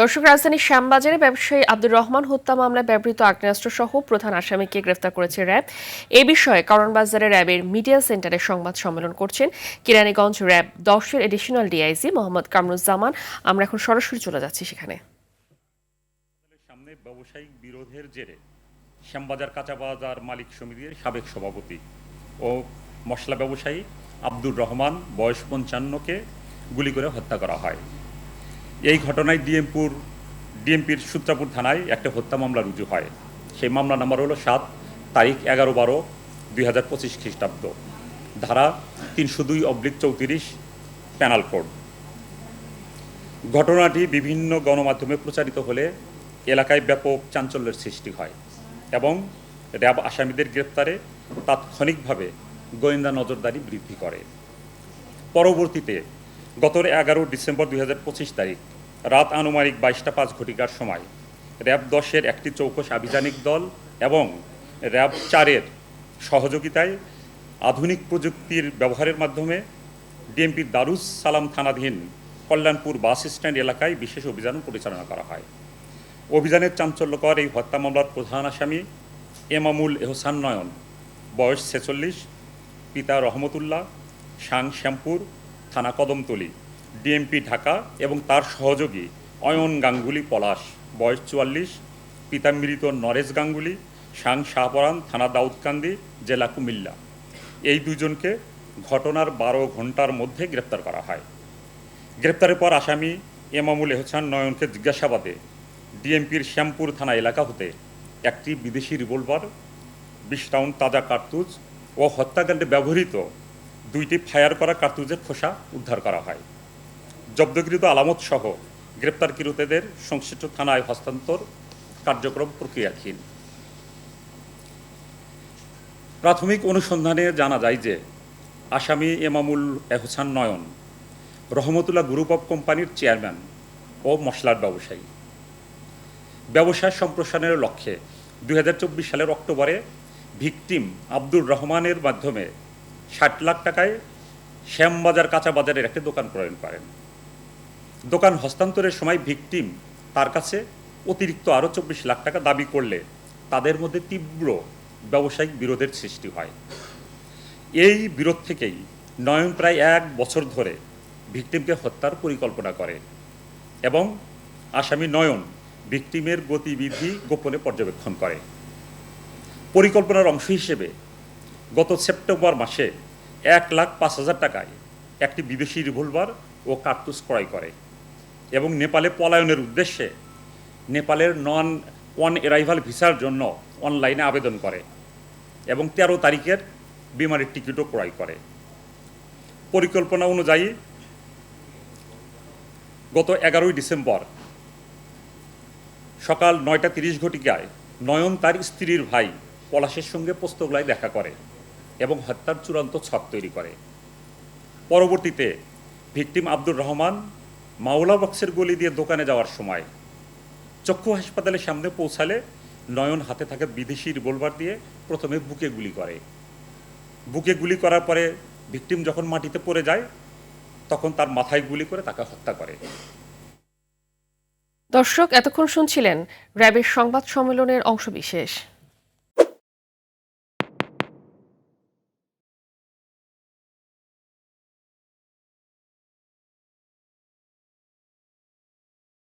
দর্শক, রাজধানীর শ্যামবাজারে ব্যবসায়ী আব্দুর রহমান হত্যা মামলায় ব্যবহৃত আগ্নেয়াস্ত্র সহ প্রধান আসামিকে গ্রেফতার করেছে র্যাব। এ বিষয়ে কারওয়ানবাজারে র্যাবের মিডিয়া সেন্টারে সংবাদ সম্মেলন করছেন কেরানীগঞ্জ র্যাব 10-এর এডিশনাল ডিআইজি মোহাম্মদ কামরুজ্জামান। আমরা এখন সরাসরি চলে যাচ্ছি সেখানে। সামনে ব্যবসায়িক বিরোধের জেরে শ্যামবাজার কাঁচা বাজার মালিক সমিতির সাবেক সভাপতি ও মশলা ব্যবসায়ী আব্দুর রহমান বয়স 55-কে গুলি করে হত্যা করা হয়। এই ঘটনায় ডিএমপির সূত্রাপুর থানায় একটা হত্যা মামলা রুজু হয়। সেই মামলা নাম্বার হলো 7 তারিখ 11/12/2025 খ্রিস্টাব্দ, ধারা 302/34 পেনাল কোড। ঘটনাটি বিভিন্ন গণমাধ্যমে প্রচারিত হলে এলাকায় ব্যাপক চাঞ্চল্যের সৃষ্টি হয় এবং র্যাব আসামিদের গ্রেপ্তারে তাৎক্ষণিকভাবে গোয়েন্দা নজরদারি বৃদ্ধি করে। পরবর্তীতে গত 11 ডিসেম্বর 2025 তারিখ রাত আনুমানিক 22টা 5 সময় র্যাব 10-এর একটি চৌকস আভিযানিক দল এবং র্যাব 4-এর সহযোগিতায় আধুনিক প্রযুক্তির ব্যবহারের মাধ্যমে ডিএমপির দারুস সালাম থানাধীন কল্যাণপুর বাস স্ট্যান্ড এলাকায় বিশেষ অভিযান পরিচালনা করা হয়। অভিযানের চাঞ্চল্যকর এই হত্যা মামলার প্রধান আসামি এমামুল এহসান নয়ন, বয়স 46, পিতা রহমতুল্লাহ, সাং শ্যামপুর, থানা কদমতলী, ডিএমপি ঢাকা, এবং তার সহযোগী অয়ন গাঙ্গুলি পলাশ, বয়স 44, পিতা মৃত নরেশ গাঙ্গুলি, সাং শাহপরান, থানা দাউদকান্দি, জেলা কুমিল্লা। এই দুজনকে ঘটনার 12 ঘন্টার মধ্যে গ্রেপ্তার করা হয়। গ্রেপ্তারের পর আসামি এমামুল এহসান নয়নকে জিজ্ঞাসাবাদে ডিএমপির শ্যামপুর থানা এলাকা হতে একটি বিদেশি রিভলভার, 20 রাউন্ড তাজা কার্তুজ ও হত্যাকাণ্ডে ব্যবহৃত 2টি ফায়ার করা কার্তুজের খোসা উদ্ধার করা হয়। জব্দকৃত আলামত সহ গ্রেপ্তারকৃতদের সংশ্লিষ্ট থানায় হস্তান্তর কার্যক্রম প্রক্রিয়াধীন। প্রাথমিক অনুসন্ধানে জানা যায় যে আসামি এমামুল এহসান নয়ন রহমতুল্লাহ গ্রুপ অব কোম্পানির চেয়ারম্যান ও মশলার ব্যবসায়ী। ব্যবসা সম্প্রসারণের লক্ষ্যে 2024 সালের অক্টোবরে ভিকটিম আব্দুর রহমানের মাধ্যমে 60 লাখ টাকায় শ্যামবাজার কাঁচা বাজারের একটি দোকান ক্রয় করেন। দোকান হস্তান্তরের সময় ভিকটিম তার কাছে অতিরিক্ত আরও 24 লাখ টাকা দাবি করলে তাদের মধ্যে তীব্র ব্যবসায়িক বিরোধের সৃষ্টি হয়। এই বিরোধ থেকেই নয়ন প্রায় 1 বছর ধরে ভিকটিমকে হত্যার পরিকল্পনা করে এবং আসামি নয়ন ভিকটিমের গতিবিধি গোপনে পর্যবেক্ষণ করে। পরিকল্পনার অংশ হিসেবে গত সেপ্টেম্বর মাসে 1,05,000 টাকায় একটি বিদেশি রিভলভার ও কার্তুজ ক্রয় করে এবং নেপালে পলায়নের উদ্দেশ্যে নেপালের নন অ্যারাইভাল ভিসার জন্য অনলাইনে আবেদন করে এবং 13 তারিখের বিমানের টিকিটও ক্রয় করে। পরিকল্পনা অনুযায়ী গত 11 ডিসেম্বর সকাল 9:30 নয়ন তার স্ত্রীর ভাই পলাশের সঙ্গে পোস্তগোলায় দেখা করে এবং হত্যার চূড়ান্ত ছক তৈরি করে। পরবর্তীতে ভিকটিম আব্দুর রহমান মাওলা বক্সের গলি দিয়ে দোকানে যাওয়ার সময় চক্ষু হাসপাতালের সামনে পৌঁছালে নয়ন হাতে থাকা বিদেশি রিভলভার দিয়ে প্রথমে বুকে গুলি করে। বুকে গুলি করার পরে ভিকটিম যখন মাটিতে পড়ে যায় তখন তার মাথায় গুলি করে তাকে হত্যা করে। দর্শক, এতক্ষণ শুনছিলেন র্যাবের সংবাদ সম্মেলনের অংশবিশেষ।